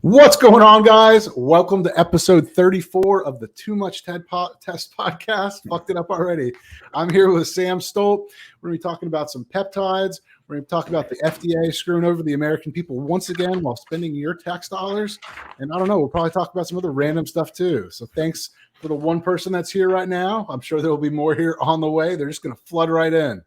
What's going on, guys? Welcome to episode 34 of the Too Much Test podcast. Fucked it up already. I'm here with Sam Stolt. We're going to be talking about some peptides. We're going to talk about the FDA screwing over the American people once again while spending your tax dollars. And I don't know, we'll probably talk about some other random stuff too. So thanks for the one person that's here right now. I'm sure there will be more here on the way. They're just going to flood right in.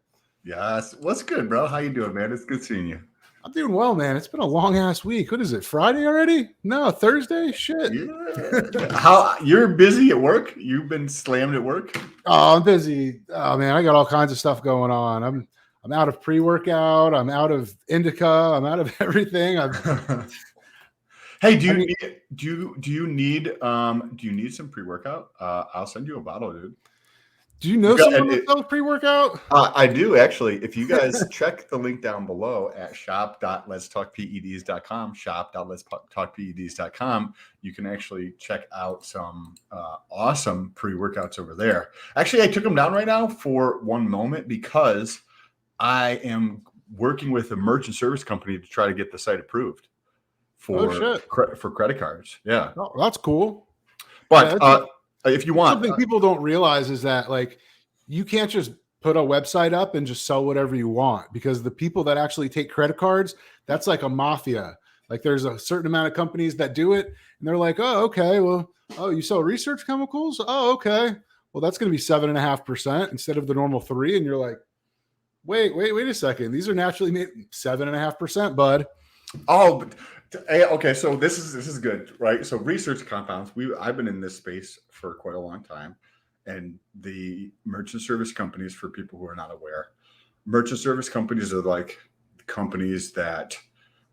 Yes. What's good, bro? How you doing, man? It's good seeing you. I'm doing well, man. It's been a long ass week. What is it? Friday already? No, Thursday? Shit. Yeah. How you're busy at work? You've been slammed at work? Oh, I'm busy. Oh man, I got all kinds of stuff going on. I'm out of pre-workout. I'm out of indica. I'm out of everything. Hey, do you need some pre-workout? I'll send you a bottle, dude. Do you know someone that sells pre-workout? I do, actually. If you guys check the link down below at shop.letstalkpeds.com, shop.letstalkpeds.com, you can actually check out some awesome pre-workouts over there. Actually, I took them down right now for one moment because I am working with a merchant service company to try to get the site approved for credit cards. Yeah. Oh, that's cool. But if you want, something people don't realize is that like you can't just put a website up and just sell whatever you want, because the people that actually take credit cards, that's like a mafia. Like there's a certain amount of companies that do it and they're like, oh, okay, well, oh, you sell research chemicals? Oh, okay. Well, that's going to be 7.5% instead of the normal 3%. And you're like, wait a second. These are naturally made 7.5%, bud. Oh, okay. So this is good, right? So research compounds. I've been in this space for quite a long time, and the merchant service companies, for people who are not aware, merchant service companies are like companies that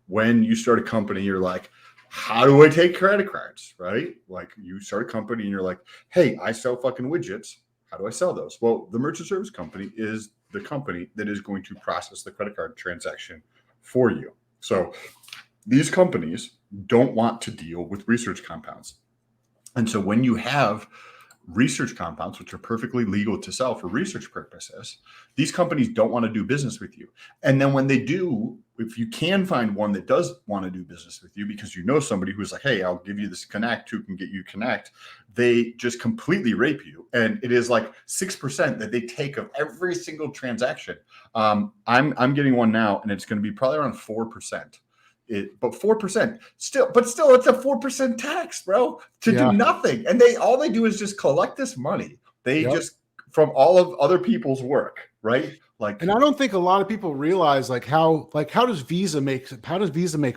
when you start a company, you're like, how do I take credit cards, right? Like you start a company and you're like, hey, I sell fucking widgets. How do I sell those? Well, the merchant service company is the company that is going to process the credit card transaction for you. So these companies don't want to deal with research compounds. And so when you have research compounds, which are perfectly legal to sell for research purposes, these companies don't want to do business with you. And then when they do, if you can find one that does want to do business with you because you know somebody who's like, hey, I'll give you this connect who can get you connect, they just completely rape you. And it is like 6% that they take of every single transaction. I'm getting one now, and it's going to be probably around 4%. But 4% still it's a 4% tax, bro, to do nothing. And all they do is just collect this money. They just from all of other people's work, right? Like, and I don't think a lot of people realize how does Visa make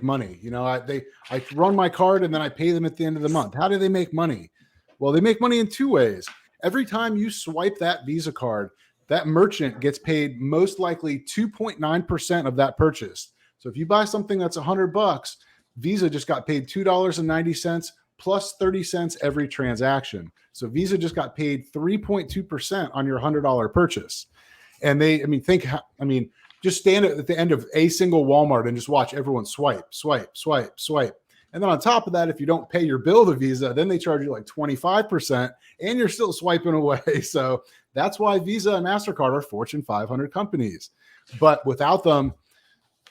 money? You know, I run my card and then I pay them at the end of the month. How do they make money? Well, they make money in two ways. Every time you swipe that Visa card, that merchant gets paid most likely 2.9% of that purchase. So if you buy something that's $100, Visa just got paid $2.90 plus 30 cents every transaction. So Visa just got paid 3.2% on your $100 purchase. And just stand at the end of a single Walmart and just watch everyone swipe. And then on top of that, if you don't pay your bill to Visa, then they charge you like 25% and you're still swiping away. So that's why Visa and MasterCard are Fortune 500 companies. But without them,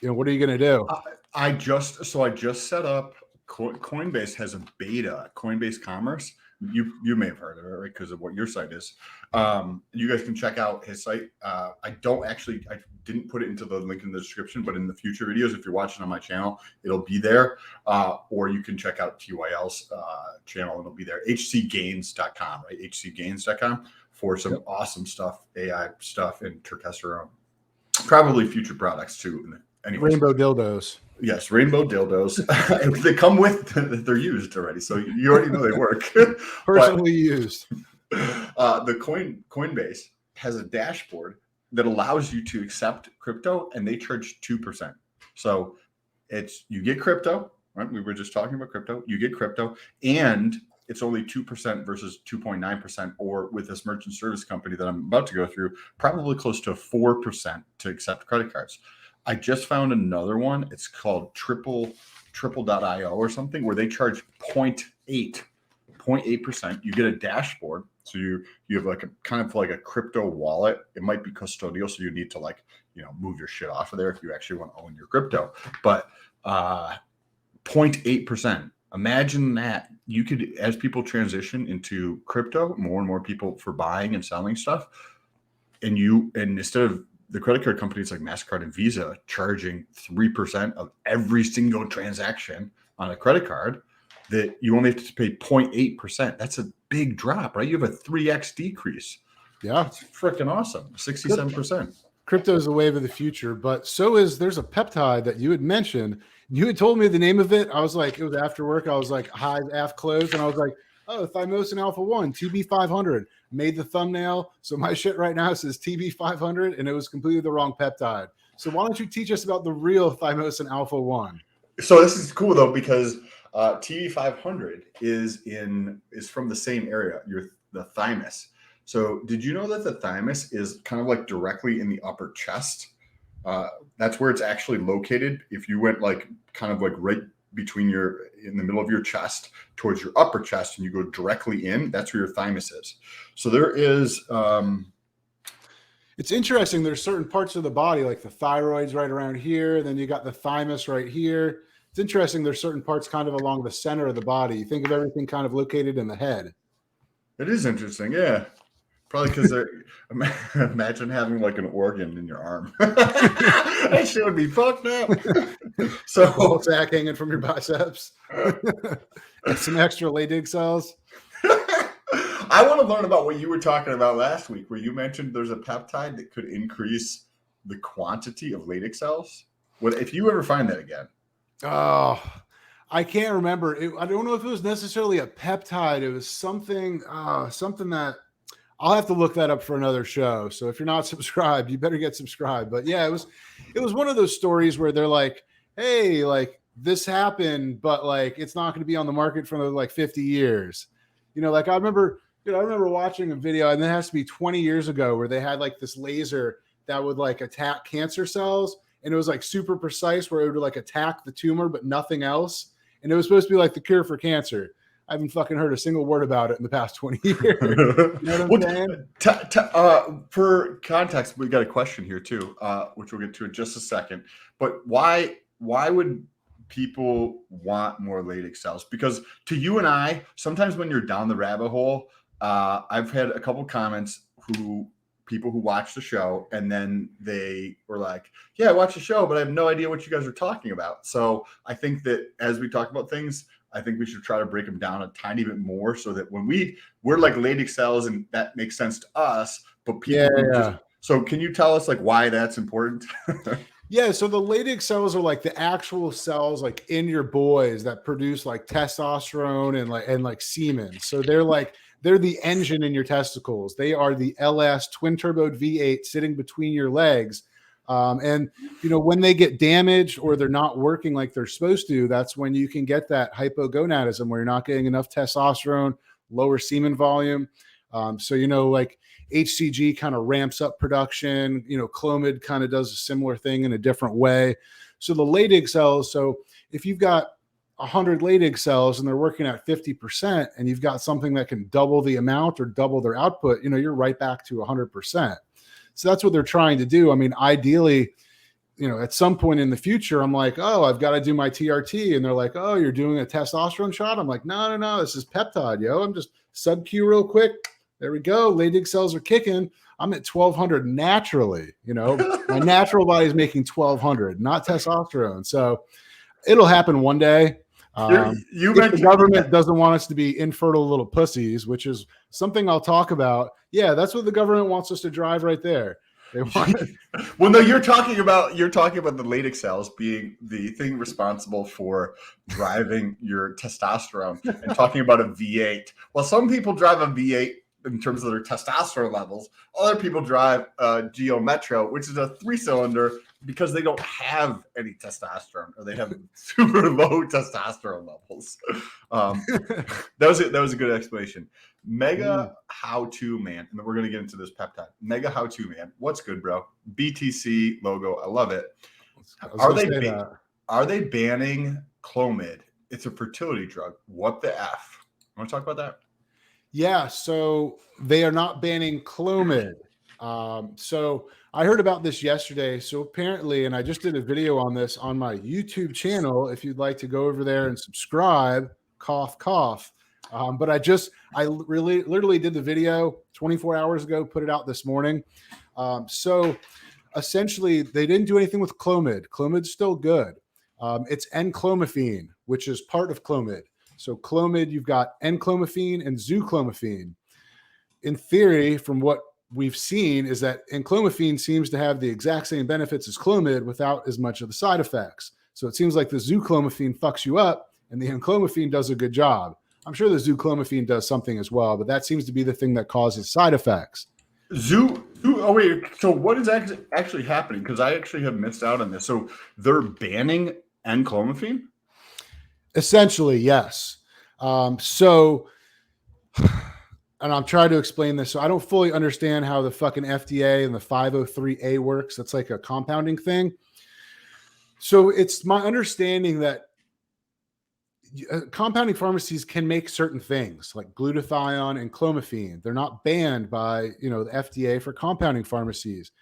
you know, what are you going to do? I just set up. Coinbase has a beta, Coinbase Commerce. You may have heard of it, right? Because of what your site is. You guys can check out his site. I didn't put it into the link in the description, but in the future videos, if you're watching on my channel, it'll be there. Or you can check out TYL's channel. It'll be there. hcgains.com, right? hcgains.com for some awesome stuff, AI stuff, and testosterone. Probably future products too. Anyways. Rainbow dildos. Yes, rainbow dildos. They come with, they're used already, so you already know they work. Personally used. The Coinbase has a dashboard that allows you to accept crypto, and they charge 2%. So you get crypto, right? We were just talking about crypto. You get crypto, and it's only 2% versus 2.9%, or with this merchant service company that I'm about to go through, probably close to 4% to accept credit cards. I just found another one. It's called triple.io or something, where they charge 0.8%. You get a dashboard. So you have like a kind of like a crypto wallet. It might be custodial, so you need to move your shit off of there if you actually want to own your crypto. But 0.8% Imagine that you could, as people transition into crypto, more and more people for buying and selling stuff, and instead of the credit card companies like MasterCard and Visa charging 3% of every single transaction on a credit card, that you only have to pay 0.8%. That's a big drop, right? You have a 3x decrease. Yeah. That's freaking awesome. 67%. Crypto is the wave of the future, but there's a peptide that you had mentioned. You had told me the name of it. I was like, it was after work. I was like, hi, half closed. And I was like, oh, thymosin alpha 1, TB500. Made the thumbnail. So my shit right now says TB500, and it was completely the wrong peptide. So why don't you teach us about the real thymosin alpha 1? So this is cool though, because TB500 is from the same area, the thymus. So did you know that the thymus is kind of like directly in the upper chest? That's where it's actually located. If you went like kind of like right between in the middle of your chest towards your upper chest and you go directly in, that's where your thymus is. So there is... It's interesting. There's certain parts of the body, like the thyroid's right around here. Then you got the thymus right here. It's interesting. There's certain parts kind of along the center of the body. You think of everything kind of located in the head. It is interesting. Yeah. Probably because imagine having like an organ in your arm. That shit would be fucked up. So whole sack hanging from your biceps. And some extra Leydig cells. I want to learn about what you were talking about last week, where you mentioned there's a peptide that could increase the quantity of Leydig cells. What if you ever find that again? Oh, I can't remember. I don't know if it was necessarily a peptide. It was something that I'll have to look that up for another show. So if you're not subscribed, you better get subscribed. But yeah, it was one of those stories where they're like, hey, like this happened, but like it's not going to be on the market for like 50 years. Like I remember watching a video, and it has to be 20 years ago, where they had like this laser that would like attack cancer cells, and it was like super precise, where it would like attack the tumor but nothing else, and it was supposed to be like the cure for cancer. I haven't fucking heard a single word about it in the past 20 years. You know what I'm saying? For context, we got a question here too, which we'll get to in just a second. But why would people want more Leydig cells? Because to you and I, sometimes when you're down the rabbit hole, I've had a couple comments people who watch the show, and then they were like, yeah, I watched the show, but I have no idea what you guys are talking about. So I think that as we talk about things, I think we should try to break them down a tiny bit more, so that when we're like Leydig cells, and that makes sense to us, but people so can you tell us like why that's important? Yeah, so the Leydig cells are like the actual cells like in your boys that produce like testosterone and like semen. So they're the engine in your testicles. They are the LS twin turboed V8 sitting between your legs. And when they get damaged or they're not working like they're supposed to, that's when you can get that hypogonadism, where you're not getting enough testosterone, lower semen volume. So like HCG kind of ramps up production. Clomid kind of does a similar thing in a different way. So the Leydig cells. So if you've got 100 Leydig cells and they're working at 50%, and you've got something that can double the amount or double their output, you're right back to 100%. So that's what they're trying to do. I mean, ideally, at some point in the future, I'm like, oh, I've got to do my TRT. And they're like, oh, you're doing a testosterone shot? I'm like, no, this is peptide, yo. I'm just sub-Q real quick. There we go. Leydig cells are kicking. I'm at 1,200 naturally. My natural body is making 1,200, not testosterone. So it'll happen one day. The government doesn't want us to be infertile little pussies, which is something I'll talk about. Yeah, that's what the government wants us to drive right there. They want Well, no, you're talking about the Leydig cells being the thing responsible for driving your testosterone, and talking about a V8. Well, some people drive a V8 in terms of their testosterone levels. Other people drive a Geo Metro, which is a 3-cylinder, because they don't have any testosterone, or they have super low testosterone levels. That was a good explanation. Mega how-to man, and then we're going to get into this peptide. Mega how-to man. What's good, bro? BTC logo. I love it. Are they banning Clomid? It's a fertility drug. What the F? Want to talk about that? Yeah, so they are not banning Clomid. So I heard about this yesterday. So apparently, and I just did a video on this on my YouTube channel. If you'd like to go over there and subscribe, cough, cough. But I literally did the video 24 hours ago, put it out this morning. So essentially, they didn't do anything with Clomid. Clomid's still good. It's N-clomiphene, which is part of Clomid. So Clomid, you've got N-clomiphene and Zuclomiphene. In theory, from what we've seen, is that N-clomiphene seems to have the exact same benefits as Clomid without as much of the side effects. So it seems like the Zuclomiphene fucks you up and the N-clomiphene does a good job. I'm sure the Zuclomiphene does something as well, but that seems to be the thing that causes side effects. Oh wait, so what is actually happening? Because I actually have missed out on this. So they're banning N-clomiphene? Essentially, yes. So, and I'm trying to explain this. So I don't fully understand how the fucking FDA and the 503A works. That's like a compounding thing. So it's my understanding that compounding pharmacies can make certain things like glutathione and clomiphene. They're not banned by, the FDA for compounding pharmacies.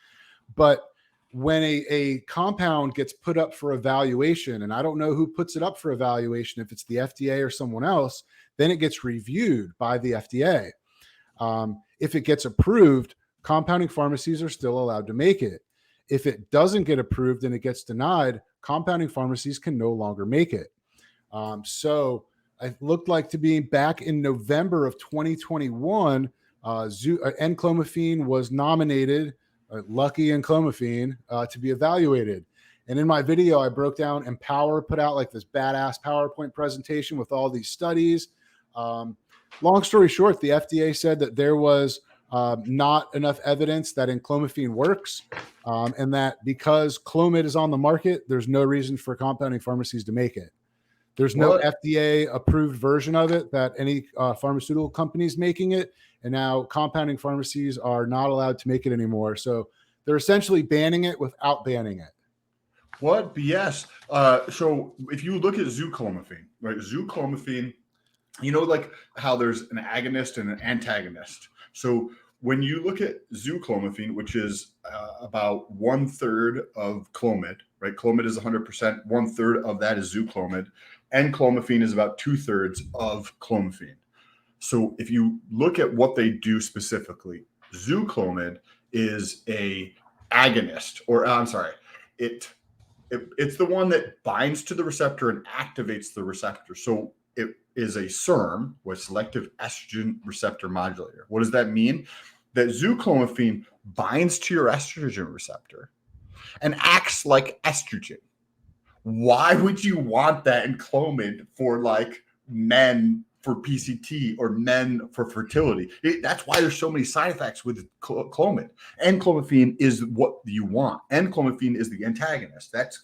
But when a compound gets put up for evaluation, and I don't know who puts it up for evaluation, if it's the FDA or someone else, then it gets reviewed by the FDA. If it gets approved, compounding pharmacies are still allowed to make it. If it doesn't get approved and it gets denied, compounding pharmacies can no longer make it. So it looked like to be back in November of 2021, N-clomiphene was nominated, Lucky N-clomiphene, to be evaluated. And in my video, I broke down Empower, put out like this badass PowerPoint presentation with all these studies. Long story short, the FDA said that there was not enough evidence that N-clomiphene works, and that because Clomid is on the market, there's no reason for compounding pharmacies to make it. There's no FDA approved version of it that any pharmaceutical company's making it. And now compounding pharmacies are not allowed to make it anymore. So they're essentially banning it without banning it. What BS? So if you look at Zuclomiphene, right? Zuclomiphene, like how there's an agonist and an antagonist. So when you look at Zuclomiphene, which is about 1/3 of Clomid, right? Clomid is 100%. 1/3 of that is Zuclomid, and clomiphene is about 2/3 of clomiphene. So if you look at what they do specifically, Zuclomid is a agonist, or I'm sorry, it's the one that binds to the receptor and activates the receptor. So it is a SERM, with selective estrogen receptor modulator. What does that mean? That Zuclomiphene binds to your estrogen receptor and acts like estrogen. Why would you want that in Clomid for like men for PCT or men for fertility? That's why there's so many side effects with Clomid. N-clomiphene is what you want. N-clomiphene is the antagonist. That's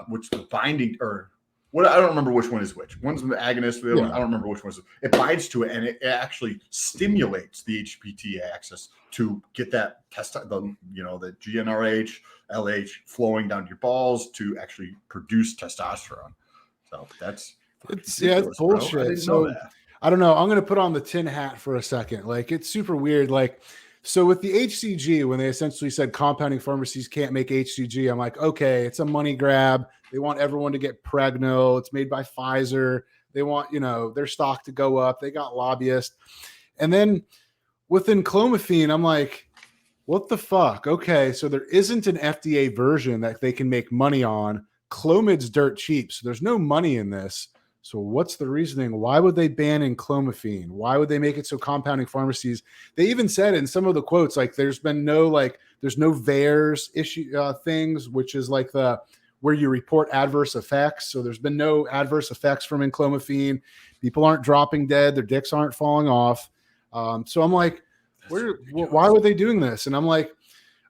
which the binding, or what, I don't remember which one is which. One's the agonist, the other one, I don't remember which one is. It binds to it, and it actually stimulates the HPT axis to get that the GnRH, LH flowing down your balls to actually produce testosterone. So it's bullshit. I didn't know that. I don't know. I'm going to put on the tin hat for a second. Like, it's super weird. Like, so with the HCG, when they essentially said compounding pharmacies can't make HCG, I'm like, okay, it's a money grab. They want everyone to get pregno. It's made by Pfizer. They want, their stock to go up. They got lobbyists. And then within clomiphene, I'm like, what the fuck? Okay, so there isn't an FDA version that they can make money on. Clomid's dirt cheap, so there's no money in this. So what's the reasoning? Why would they ban clomiphene? Why would they make it so compounding pharmacies? They even said in some of the quotes, like there's no VAERS issue things, which is like where you report adverse effects. So there's been no adverse effects from clomiphene. People aren't dropping dead. Their dicks aren't falling off. So I'm like, why were they doing this? And I'm like,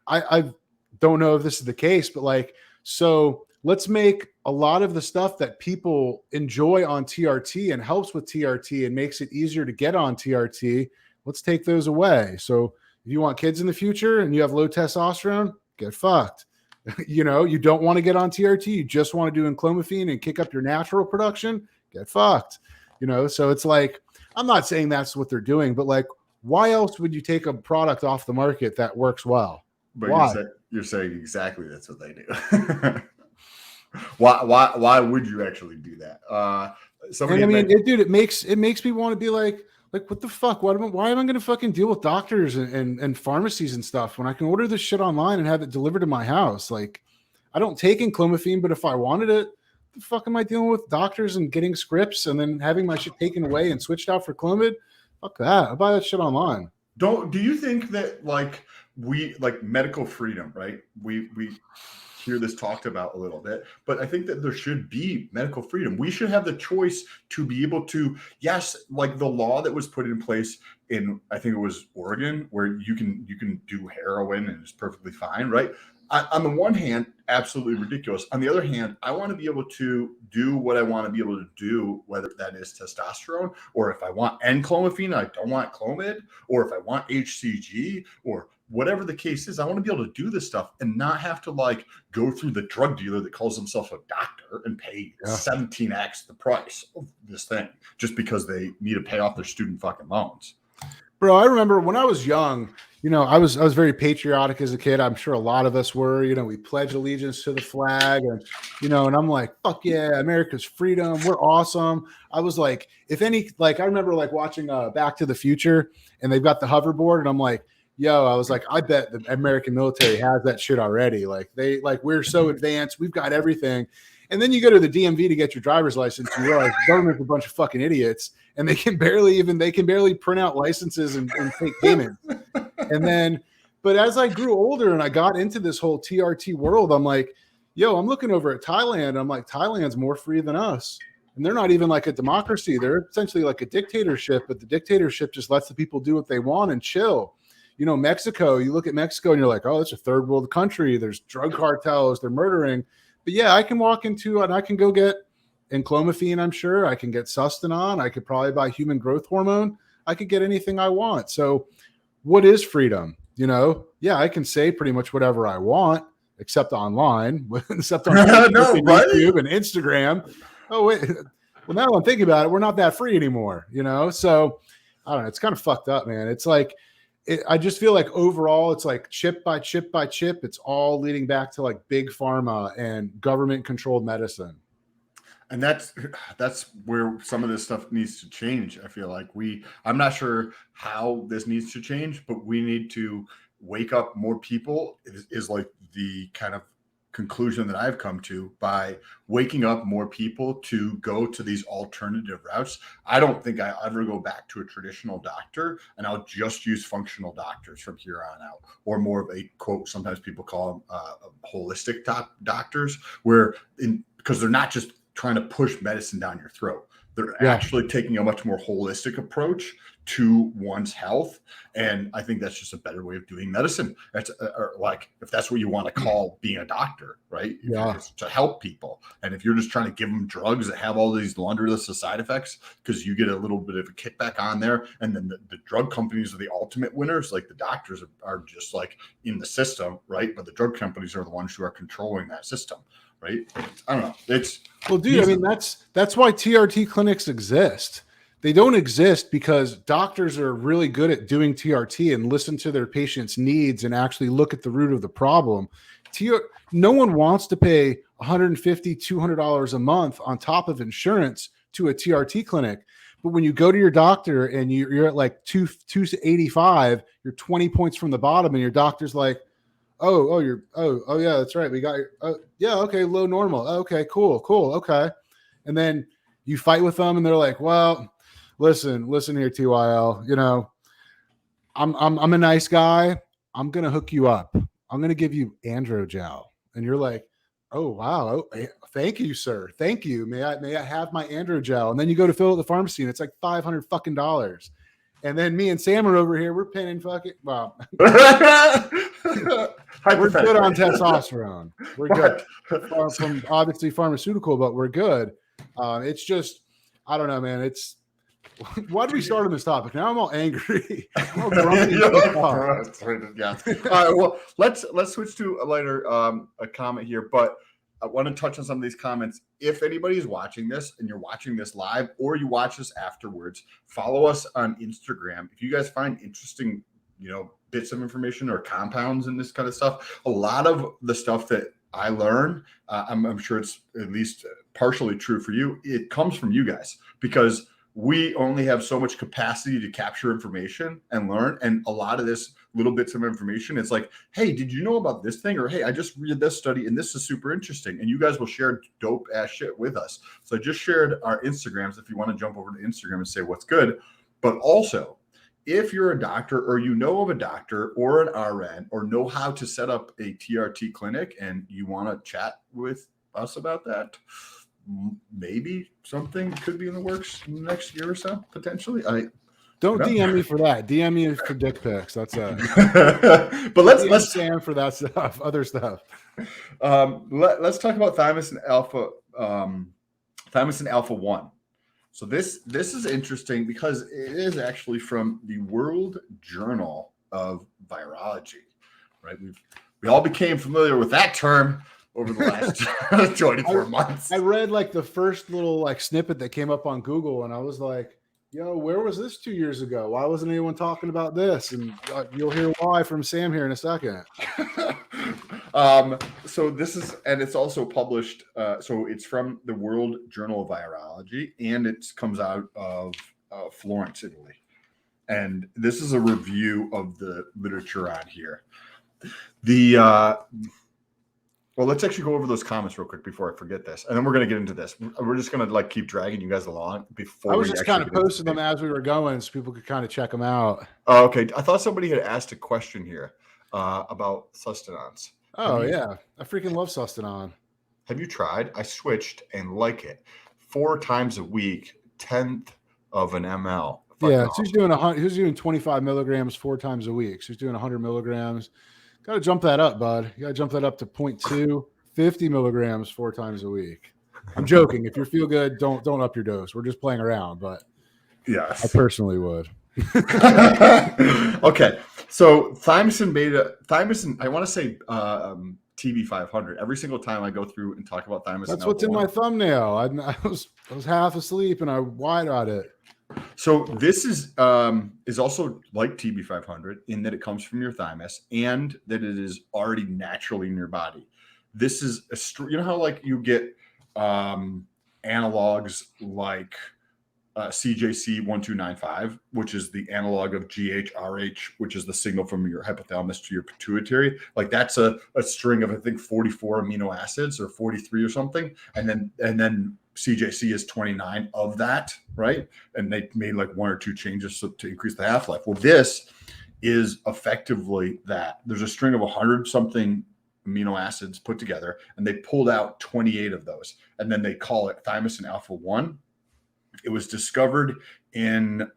I don't know if this is the case, but like, so let's make a lot of the stuff that people enjoy on TRT and helps with TRT and makes it easier to get on TRT. Let's take those away. So if you want kids in the future and you have low testosterone, get fucked. You don't want to get on TRT. You just want to do clomiphene and kick up your natural production, get fucked. So it's like, I'm not saying that's what they're doing, but like, why else would you take a product off the market that works well? But why? You're saying exactly that's what they do. Why would you actually do that? somebody And I had mean, dude, it makes me want to be like what the fuck? Why am I going to fucking deal with doctors and pharmacies and stuff when I can order this shit online and have it delivered to my house? Like, I don't take clomiphene, but if I wanted it, the fuck am I dealing with doctors and getting scripts and then having my shit taken away and switched out for Clomid? Fuck that. I'll buy that shit online. do you think that like we like medical freedom, right? We hear this talked about a little bit, but I think that there should be medical freedom. We should have the choice to be able to, yes, like the law that was put in place in, I think it was Oregon, where you can do heroin and it's perfectly fine, right? On the one hand, absolutely ridiculous. On the other hand, I want to be able to do what I want to be able to do, whether that is testosterone, or if I want N-clomiphene, I don't want Clomid, or if I want HCG, or whatever the case is. I want to be able to do this stuff and not have to like go through the drug dealer that calls himself a doctor and pay 17x the price of this thing just because they need to pay off their student fucking loans. Bro, I remember when I was young, I was very patriotic as a kid. I'm sure a lot of us were. We pledge allegiance to the flag, and and I'm like, fuck yeah, America's freedom. We're awesome. I was like, if any, like, I remember like watching Back to the Future, and they've got the hoverboard, and I'm like, yo, I was like, I bet the American military has that shit already. Like we're so advanced, we've got everything. And then you go to the DMV to get your driver's license, you realize the government's a bunch of fucking idiots, and they can barely print out licenses and take payments. And then, but as I grew older and I got into this whole TRT world, I'm like, yo, I'm looking over at Thailand. I'm like, Thailand's more free than us. And they're not even like a democracy. They're essentially like a dictatorship, but the dictatorship just lets the people do what they want and chill. Mexico, you look at Mexico and you're like, oh, it's a third world country. There's drug cartels, they're murdering. But yeah, I can walk into and I can go get enclomiphene, I'm sure. I can get Sustanon. I could probably buy human growth hormone. I could get anything I want. So what is freedom? Yeah, I can say pretty much whatever I want, except online, except on YouTube and Instagram. Oh, wait. Well, now I'm thinking about it, we're not that free anymore, So I don't know. It's kind of fucked up, man. It's like, I just feel like overall, it's like chip by chip by chip. It's all leading back to like big pharma and government controlled medicine. And that's where some of this stuff needs to change. I feel like I'm not sure how this needs to change, but we need to wake up more people is like the kind of conclusion that I've come to by waking up more people to go to these alternative routes. I don't think I ever go back to a traditional doctor, and I'll just use functional doctors from here on out, or more of a quote. Sometimes people call them holistic doctors, because they're not just trying to push medicine down your throat. They're actually taking a much more holistic approach to one's health. And I think that's just a better way of doing medicine. That's like, if that's what you want to call being a doctor, right? To help people. And if you're just trying to give them drugs that have all these laundry list of side effects, because you get a little bit of a kickback on there. And then the drug companies are the ultimate winners. Like the doctors are just like in the system, right? But the drug companies are the ones who are controlling that system. Right? I don't know. Dude, I mean, that's why TRT clinics exist. They don't exist because doctors are really good at doing TRT and listen to their patients' needs and actually look at the root of the problem. No one wants to pay $150, $200 a month on top of insurance to a TRT clinic. But when you go to your doctor and you're at like 285, you're 20 points from the bottom, and your doctor's like, oh, yeah, that's right. We got yeah, okay, low normal. Okay, cool, okay. And then you fight with them, and they're like, well, listen here, TYL. I'm a nice guy. I'm gonna hook you up. I'm gonna give you androgel, and you're like, oh wow, thank you, sir. Thank you. May I have my androgel? And then you go to fill at the pharmacy, and it's like $500 fucking dollars. And then me and Sam are over here. We're pinning fucking. Well, we're good on testosterone. We're good from obviously pharmaceutical, but we're good. It's just, I don't know, man. It's why did we start on this topic? Now I'm all angry. I'm all grumpy. Yeah. All right. Well, let's switch to a later a comment here, but I want to touch on some of these comments. If anybody's watching this and you're watching this live or you watch this afterwards, follow us on Instagram. If you guys find interesting, bits of information or compounds and this kind of stuff, a lot of the stuff that I learn, I'm sure it's at least partially true for you. It comes from you guys because we only have so much capacity to capture information and learn. And a lot of this little bits of information, it's like, hey, did you know about this thing? Or, hey, I just read this study and this is super interesting. And you guys will share dope ass shit with us. So I just shared our Instagrams if you want to jump over to Instagram and say what's good. But also, if you're a doctor or you know of a doctor or an RN or know how to set up a TRT clinic and you want to chat with us about that, maybe something could be in the works next year or so, potentially. Don't DM me for that. DM me for dick pics. That's it. But let's Sam for that stuff, other stuff. Let's talk about thymosin alpha 1. So this is interesting because it is actually from the World Journal of Virology, right? We all became familiar with that term over the last 24 months. I read like the first little like snippet that came up on Google, and I was like, yo, where was this 2 years ago? Why wasn't anyone talking about this? And you'll hear why from Sam here in a second. So this is, and it's also published. So it's from the World Journal of Virology, and it comes out of Florence, Italy. And this is a review of the literature on here. Well, let's actually go over those comments real quick before I forget this, and then we're going to get into this. We're just going to like keep dragging you guys along before. I was just kind of posting them as we were going, so people could kind of check them out. Oh, okay. I thought somebody had asked a question here about sustenance. Oh yeah, I freaking love Sustanon. Have you tried? I switched and like it 4 times a week, 1/10 of an ml. Yeah, so he's doing 25 milligrams 4 times a week. So he's doing 100 milligrams. Got to jump that up, bud. You got to jump that up to 0.2, 50 milligrams 4 times a week. I'm joking. If you feel good, don't up your dose. We're just playing around, but yes, I personally would. Okay, so thymosin. I want to say TB500. Every single time I go through and talk about thymosin, that's what's in my thumbnail. I was half asleep and I wide-eyed it. So this is also like TB500 in that it comes from your thymus and that it is already naturally in your body. This is you know how like you get analogs like CJC 1295, which is the analog of GHRH, which is the signal from your hypothalamus to your pituitary. Like that's a string of I think 44 amino acids or 43 or something, and then CJC is 29 of that, right? And they made like 1 or 2 changes to increase the half-life. Well, this is effectively that. There's a string of 100 something amino acids put together, and they pulled out 28 of those, and then they call it thymosin alpha 1. It was discovered in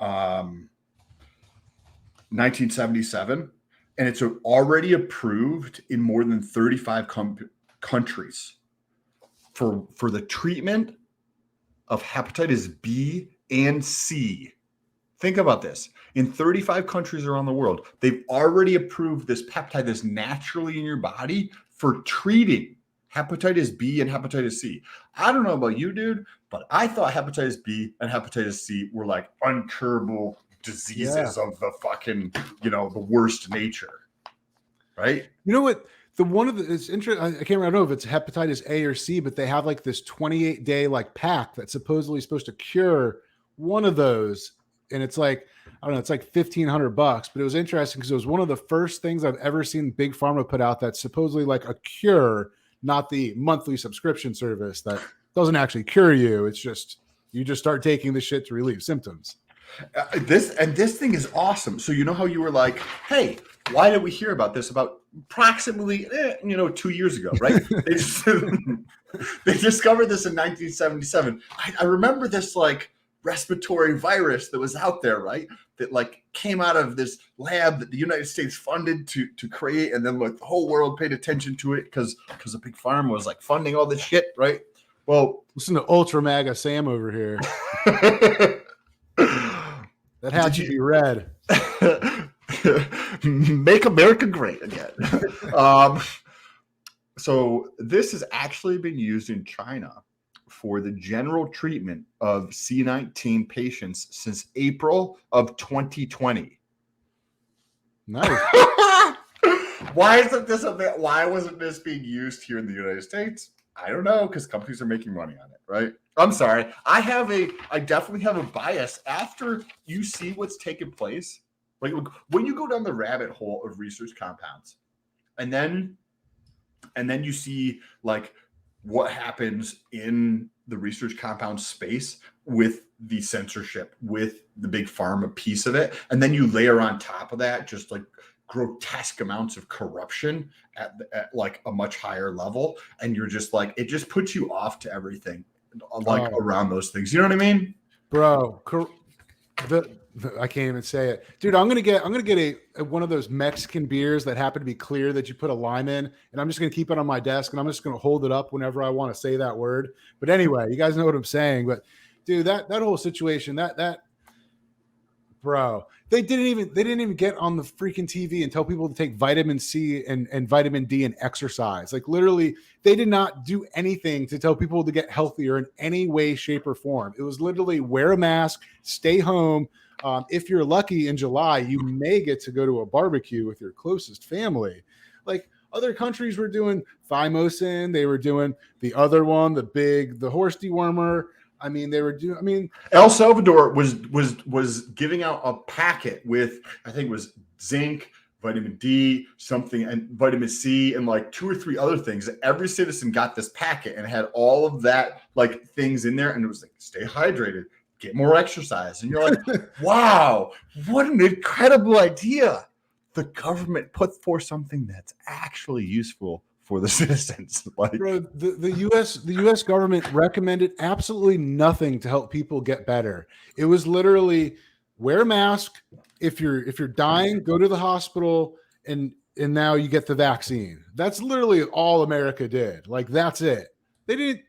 1977, and it's already approved in more than 35 countries for the treatment of hepatitis B and C. Think about this. In 35 countries around the world, they've already approved this peptide that's naturally in your body for treating hepatitis B and hepatitis C. I don't know about you, dude, but I thought hepatitis B and hepatitis C were like uncurable diseases of the fucking, the worst nature. Right? You know what? It's interesting. I can't remember if it's hepatitis A or C, but they have like this 28-day like pack that's supposedly supposed to cure one of those. And it's like, I don't know, it's like $1,500, but it was interesting because it was one of the first things I've ever seen Big Pharma put out that's supposedly like a cure, not the monthly subscription service that doesn't actually cure you. It's just, you just start taking the shit to relieve symptoms. This thing is awesome. So you know how you were like, hey, why did we hear about this about approximately 2 years ago, right? They discovered this in 1977. I remember this like respiratory virus that was out there, right? That like came out of this lab that the United States funded to create, and then like the whole world paid attention to it because a big pharma was like funding all this shit, right? Well, listen to Ultra MAGA Sam over here. That hat should be red. Make America great again. So this has actually been used in China for the general treatment of C19 patients since April of 2020. Nice. Why wasn't this being used here in the United States? I don't know, because companies are making money on it, right? I'm sorry. I definitely have a bias after you see what's taking place. Like when you go down the rabbit hole of research compounds, and then you see like what happens in the research compound space with the censorship, with the big pharma piece of it, and then you layer on top of that just like grotesque amounts of corruption at like a much higher level, and you're just like, it just puts you off to everything like around those things. You know what I mean, bro? I can't even say it, dude. I'm gonna get a one of those Mexican beers that happen to be clear that you put a lime in, and I'm just gonna keep it on my desk, and I'm just gonna hold it up whenever I want to say that word. But anyway, you guys know what I'm saying. But dude, that whole situation, that bro, they didn't even get on the freaking TV and tell people to take vitamin C and vitamin D and exercise. Like literally, they did not do anything to tell people to get healthier in any way, shape, or form. It was literally wear a mask, stay home. If you're lucky in July, you may get to go to a barbecue with your closest family. Like other countries were doing thymosin, they were doing the other one, the horse dewormer. I mean, they were doing. I mean, El Salvador was giving out a packet with, I think it was zinc, vitamin D, something, and vitamin C, and like 2 or 3 other things. Every citizen got this packet and had all of that like things in there, and it was like, stay hydrated, get more exercise, and you're like, wow, what an incredible idea! The government put forth something that's actually useful for the citizens. Like, bro, the US government recommended absolutely nothing to help people get better. It was literally wear a mask. If you're dying, go to the hospital, and now you get the vaccine. That's literally all America did. Like that's it. They didn't.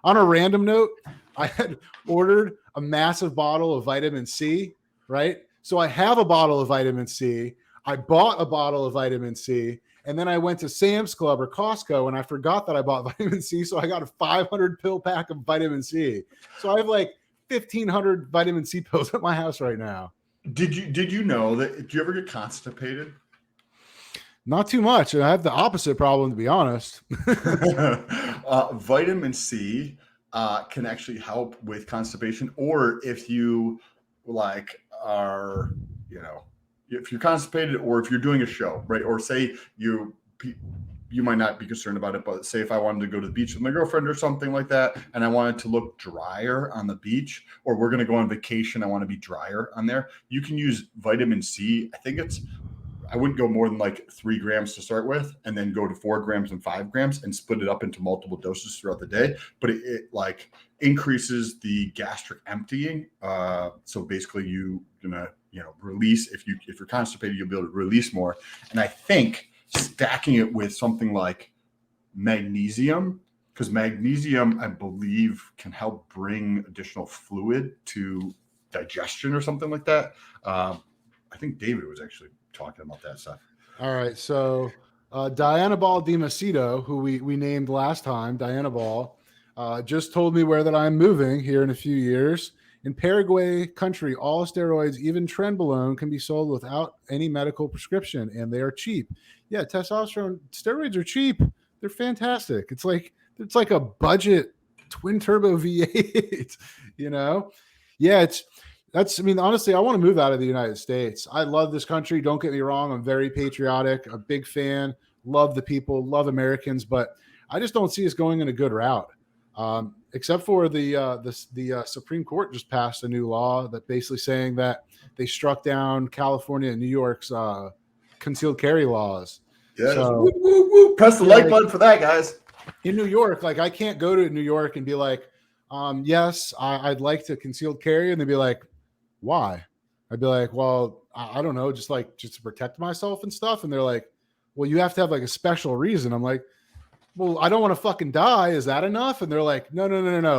On a random note, I had ordered a massive bottle of vitamin C, right? So I have a bottle of vitamin C. I bought a bottle of vitamin C. And then I went to Sam's Club or Costco, and I forgot that I bought vitamin C. So I got a 500 pill pack of vitamin C. So I have like 1,500 vitamin C pills at my house right now. Did you know that? Did you ever get constipated? Not too much. I have the opposite problem, to be honest. Vitamin C can actually help with constipation, or if you like are, if you're constipated, or if you're doing a show, right? Or say you might not be concerned about it, but say if I wanted to go to the beach with my girlfriend or something like that, and I wanted to look drier on the beach, or we're going to go on vacation, I want to be drier on there, you can use vitamin C. I wouldn't go more than like 3 grams to start with, and then go to 4 grams and 5 grams and split it up into multiple doses throughout the day. But it like increases the gastric emptying. So basically you're gonna, release, if you're constipated, you'll be able to release more. And I think stacking it with something like magnesium, because magnesium, I believe, can help bring additional fluid to digestion or something like that. I think David was actually talking about that stuff. All right. So Diana Ball DiMacedo, who we named last time, Diana Ball, just told me where that I'm moving here in a few years. In Paraguay country, all steroids, even trenbolone, can be sold without any medical prescription, and they are cheap. Yeah, testosterone steroids are cheap. They're fantastic. It's like a budget twin turbo V8, Yeah, I mean, honestly, I want to move out of the United States. I love this country. Don't get me wrong. I'm very patriotic, a big fan, love the people, love Americans, but I just don't see us going in a good route. Except for the Supreme Court just passed a new law that basically saying that they struck down California and New York's concealed carry laws. Yes. So, woo, woo, woo. Press the like button for that, guys. In New York, like I can't go to New York and be like, yes, I'd like to concealed carry, and they'd be like, why? I'd be like, well, I don't know, just to protect myself and stuff. And they're like, well, you have to have like a special reason. I'm like, well, I don't want to fucking die. Is that enough? And they're like, no.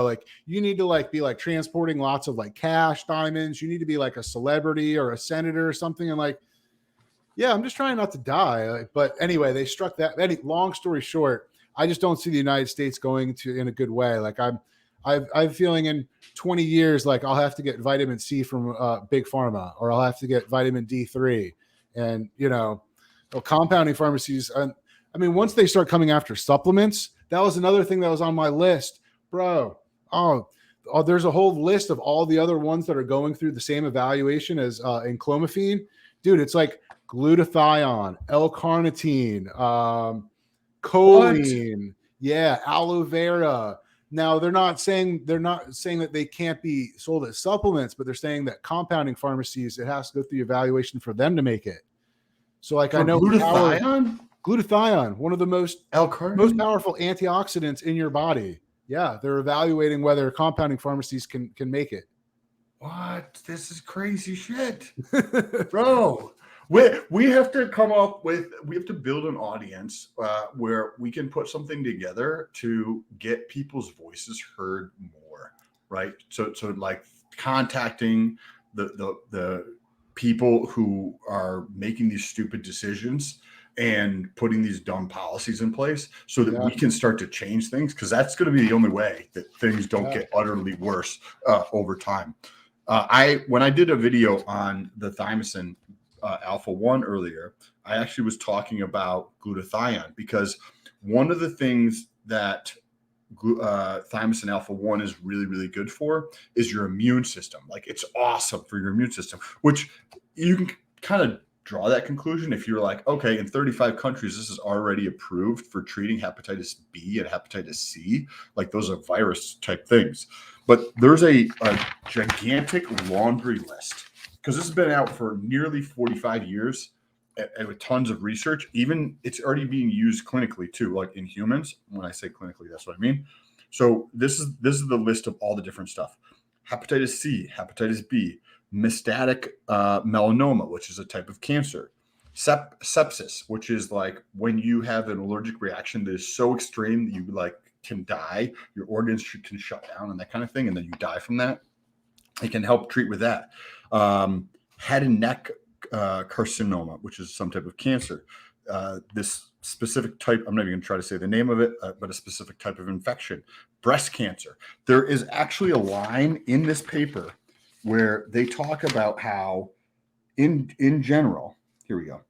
Like you need to be transporting lots of like cash, diamonds. You need to be like a celebrity or a senator or something. And like, yeah, I'm just trying not to die. But anyway, they struck that. Long story short, I just don't see the United States going in a good way. Like I'm feeling in 20 years, like I'll have to get vitamin C from Big Pharma, or I'll have to get vitamin D3, and compounding pharmacies. I mean, once they start coming after supplements, That was another thing that was on my list, bro. There's a whole list of all the other ones that are going through the same evaluation as enclomiphene. Dude, it's like glutathione, L-carnitine, choline, yeah, aloe vera. Now they're not saying that they can't be sold as supplements, but they're saying that compounding pharmacies, it has to go through evaluation for them to make it. So like For I know glutathione, one of the most powerful antioxidants in your body. Yeah, they're evaluating whether compounding pharmacies can make it. What? This is crazy shit, bro. We have to come up with, we have to build an audience where we can put something together to get people's voices heard more, right? So like contacting the people who are making these stupid decisions and putting these dumb policies in place so that we can start to change things, because that's going to be the only way that things don't get utterly worse over time. When I did a video on the thymosin alpha 1 earlier, I actually was talking about glutathione, because one of the things that thymosin alpha 1 is really, really good for is your immune system. Like, it's awesome for your immune system, which you can kind of draw that conclusion if you're like, okay, in 35 countries, this is already approved for treating hepatitis B and hepatitis C. Like, those are virus type things. But there's a gigantic laundry list, because this has been out for nearly 45 years and with tons of research. Even it's already being used clinically too, like in humans. When I say clinically, that's what I mean. So this is the list of all the different stuff: hepatitis C, hepatitis B, metastatic melanoma, which is a type of cancer, sepsis, which is like when you have an allergic reaction that is so extreme that you like can die, your organs can shut down and that kind of thing, and then you die from that. It can help treat with that. Head and neck carcinoma, which is some type of cancer. This specific type, I'm not even going to try to say the name of it, but a specific type of infection. Breast cancer. There is actually a line in this paper where they talk about how in general, here we go.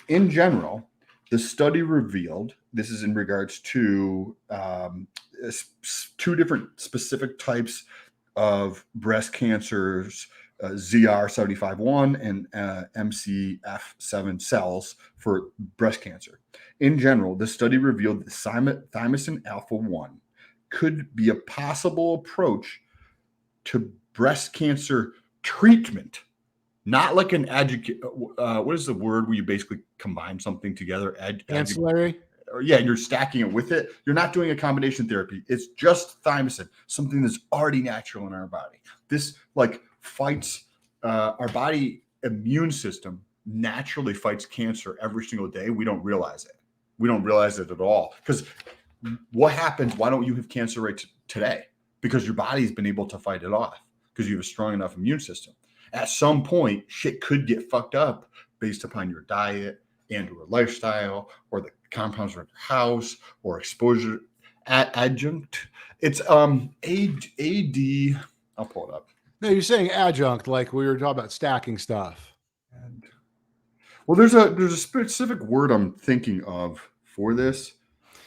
In general, the study revealed, this is in regards to 2 different specific types of breast cancers, ZR75-1 and MCF7 cells for breast cancer. In general, the study revealed that thymosin alpha 1 could be a possible approach to breast cancer treatment. Not like an what is the word where you basically combine something together? Ancillary? Yeah, you're stacking it with it. You're not doing a combination therapy. It's just thymosin, something that's already natural in our body. This like fights our body immune system naturally fights cancer every single day. We don't realize it. We don't realize it at all. Because what happens? Why don't you have cancer right today? Because your body's been able to fight it off, because you have a strong enough immune system. At some point, shit could get fucked up based upon your diet and or lifestyle or the compounds around your house or exposure adjunct. It's AD. I'll pull it up. No, you're saying adjunct, like we were talking about stacking stuff. Well, there's a specific word I'm thinking of for this,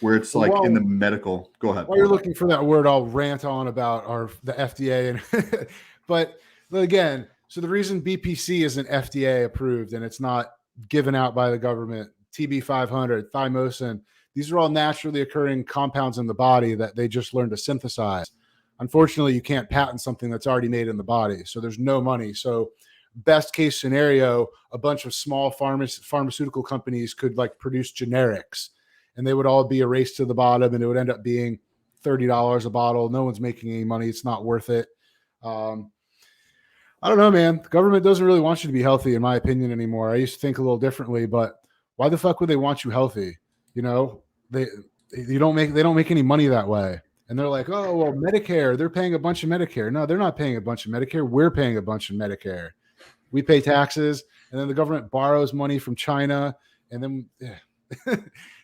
where it's like in the medical. Go ahead. While you're looking for that word, I'll rant on about the FDA and but again. So the reason BPC isn't FDA approved and it's not given out by the government, TB500, thymosin, these are all naturally occurring compounds in the body that they just learned to synthesize. Unfortunately, you can't patent something that's already made in the body. So there's no money. So best case scenario, a bunch of small pharmaceutical companies could like produce generics and they would all be a race to the bottom and it would end up being $30 a bottle. No one's making any money. It's not worth it. I don't know, man. The government doesn't really want you to be healthy, in my opinion, anymore. I used to think a little differently, but why the fuck would they want you healthy? You know, they don't make any money that way. And they're like, oh, well, Medicare, they're paying a bunch of Medicare. No, they're not paying a bunch of Medicare. We're paying a bunch of Medicare. We pay taxes, and then the government borrows money from China, and then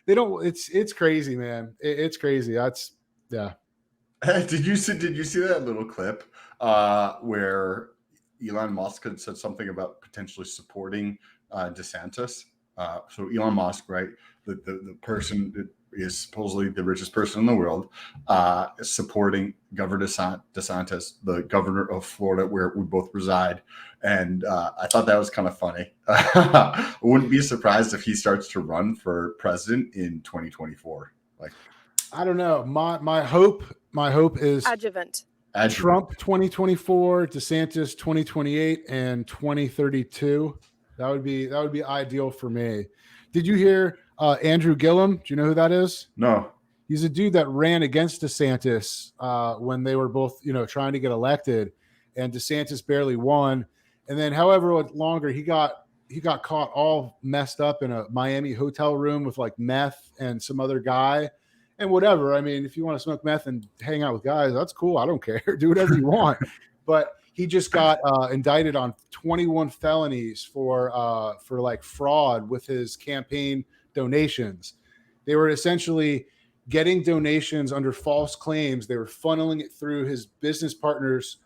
they don't. It's crazy, man. It's crazy. That's yeah. Did you see that little clip where Elon Musk had said something about potentially supporting DeSantis? So Elon Musk, right? The person is supposedly the richest person in the world, supporting Governor DeSantis, the governor of Florida, where we both reside. And I thought that was kind of funny. I wouldn't be surprised if he starts to run for president in 2024. Like, I don't know. My hope is Adjuvant. Trump 2024, DeSantis 2028, and 2032. That would be ideal for me. Did you hear Andrew Gillum? Do you know who that is? No. He's a dude that ran against DeSantis when they were both, trying to get elected, and DeSantis barely won. And then, however longer he got caught all messed up in a Miami hotel room with like meth and some other guy. And whatever. I mean, if you want to smoke meth and hang out with guys, that's cool. I don't care. Do whatever you want. But he just got indicted on 21 felonies for like fraud with his campaign donations. They were essentially getting donations under false claims. They were funneling it through his business partner's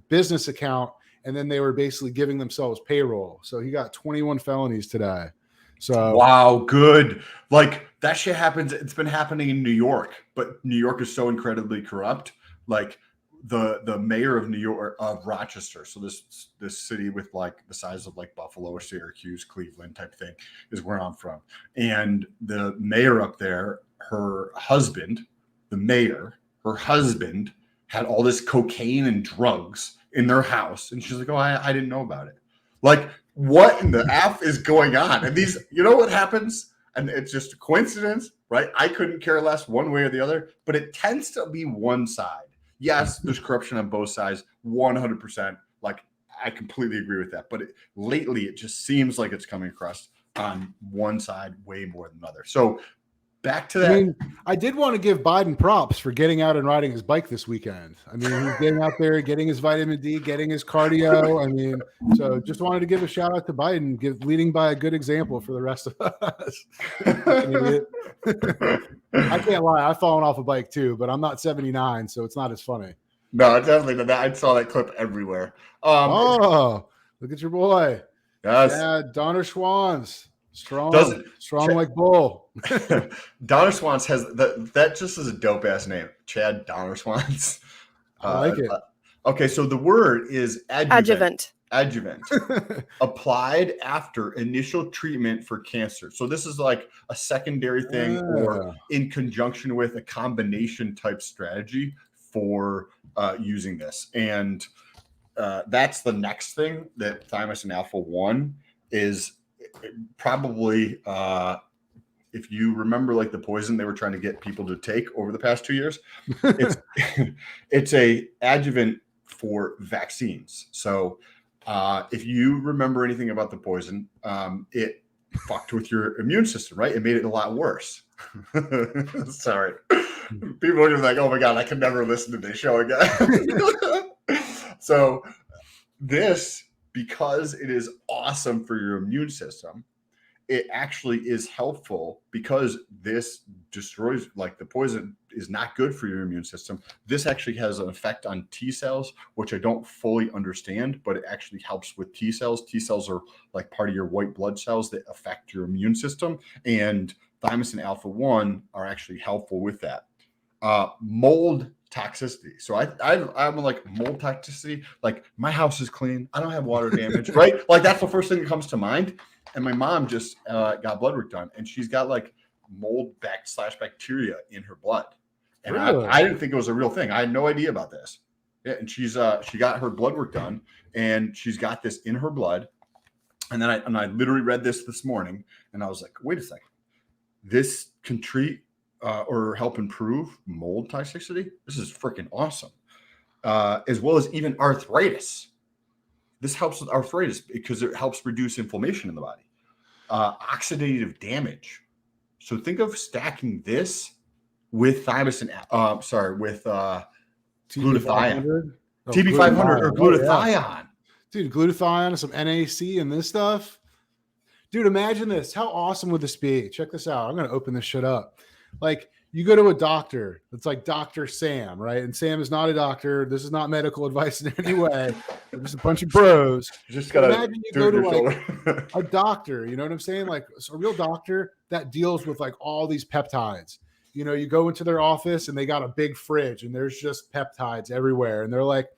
business account, and then they were basically giving themselves payroll. So he got 21 felonies today. So wow, good. Like that shit happens. It's been happening in New York, but New York is so incredibly corrupt. Like the mayor of New York, of Rochester, so this city with like the size of like Buffalo or Syracuse, Cleveland type thing, is where I'm from. And the mayor up there, her husband had all this cocaine and drugs in their house, and she's like, "Oh, I didn't know about it." Like, what in the F is going on? And these, you know what happens? And it's just a coincidence, right? I couldn't care less one way or the other, but it tends to be one side. Yes, there's corruption on both sides, 100%. Like, I completely agree with that. But lately, it just seems like it's coming across on one side way more than the other. So back to that. I mean, I did want to give Biden props for getting out and riding his bike this weekend. I mean, he's getting out there, getting his vitamin D, getting his cardio. I mean, so just wanted to give a shout out to Biden, leading by a good example for the rest of us. I can't lie. I've fallen off a bike too, but I'm not 79, so it's not as funny. No, definitely not. I saw that clip everywhere. Look at your boy. Yes. Yeah, Donner Schwans. Strong like bull. Donner Swans has that just is a dope ass name. Chad Donner Swans. I like it. Okay, so the word is Adjuvant. Applied after initial treatment for cancer. So this is like a secondary thing or in conjunction with a combination type strategy for using this. And that's the next thing that thymosin alpha 1 is probably if you remember like the poison they were trying to get people to take over the past 2 years, it's a adjuvant for vaccines. So if you remember anything about the poison, it fucked with your immune system, right? It made it a lot worse. Sorry. People are gonna be like, oh my God, I can never listen to this show again. So this, because it is awesome for your immune system, it actually is helpful because this destroys, like the poison is not good for your immune system. This actually has an effect on T cells, which I don't fully understand, but it actually helps with T cells. T cells are like part of your white blood cells that affect your immune system, and thymosin alpha 1 are actually helpful with that. Mold toxicity. So I'm like mold toxicity. Like my house is clean. I don't have water damage, right? Like that's the first thing that comes to mind. And my mom just got blood work done, and she's got like mold /bacteria in her blood. And really? I didn't think it was a real thing. I had no idea about this. Yeah, and she got her blood work done, and she's got this in her blood. And then I literally read this morning, and I was like, wait a second, this can treat or help improve mold toxicity. This is freaking awesome. As well as even arthritis. This helps with arthritis because it helps reduce inflammation in the body. Oxidative damage. So think of stacking this with thymosin, with glutathione. TB500 or glutathione. Yeah. Dude, glutathione, some NAC and this stuff. Dude, imagine this. How awesome would this be? Check this out. I'm going to open this shit up. Like, you go to a doctor. It's like Dr. Sam, right? And Sam is not a doctor. This is not medical advice in any way. We're just a bunch of bros. You just gotta imagine you do go it to your like shoulder. a doctor, you know what I'm saying? Like a real doctor that deals with like all these peptides. You know, you go into their office and they got a big fridge and there's just peptides everywhere. And they're like,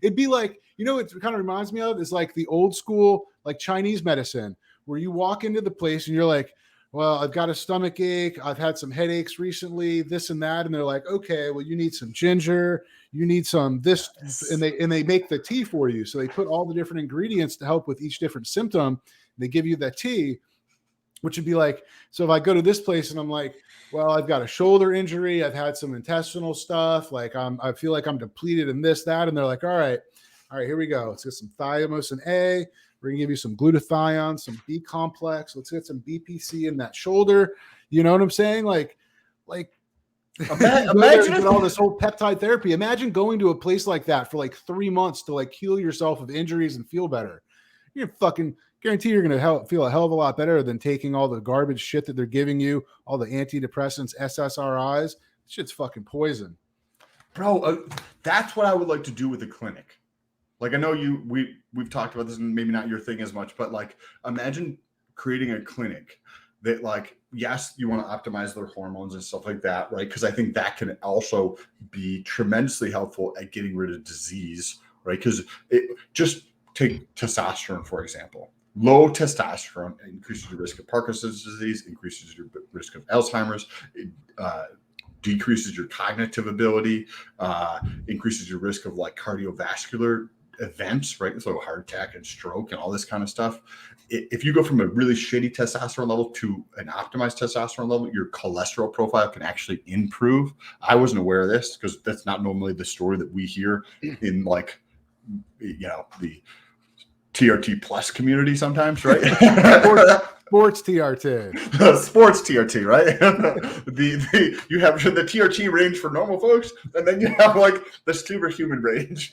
it'd be like, you know, it kind of reminds me of is like the old school, like Chinese medicine, where you walk into the place and you're like, well, I've got a stomach ache. I've had some headaches recently, this and that. And they're like, okay, well, you need some ginger, you need some this, and they make the tea for you. So they put all the different ingredients to help with each different symptom. They give you that tea, which would be like, so if I go to this place and I'm like, well, I've got a shoulder injury, I've had some intestinal stuff, like I feel like I'm depleted in this, that, and they're like, all right, here we go. Let's get some thymosin A. We're gonna give you some glutathione, some B complex. Let's get some BPC in that shoulder. You know what I'm saying? Like imagine all this whole peptide therapy. Imagine going to a place like that for like 3 months to like heal yourself of injuries and feel better. You're fucking guarantee you're going to feel a hell of a lot better than taking all the garbage shit that they're giving you, all the antidepressants, SSRIs. Shit's fucking poison. Bro, that's what I would like to do with the clinic. Like, I know we've talked about this and maybe not your thing as much, but like, imagine creating a clinic that like, yes, you want to optimize their hormones and stuff like that, right? Because I think that can also be tremendously helpful at getting rid of disease, right? Because just take testosterone, for example. Low testosterone increases your risk of Parkinson's disease, increases your risk of Alzheimer's, decreases your cognitive ability, increases your risk of like cardiovascular events, right? So heart attack and stroke and all this kind of stuff. If you go from a really shitty testosterone level to an optimized testosterone level, your cholesterol profile can actually improve. I wasn't aware of this because that's not normally the story that we hear in like, you know, the TRT plus community sometimes, right? Sports TRT. Sports TRT, right? You have the TRT range for normal folks, and then you have like the superhuman range.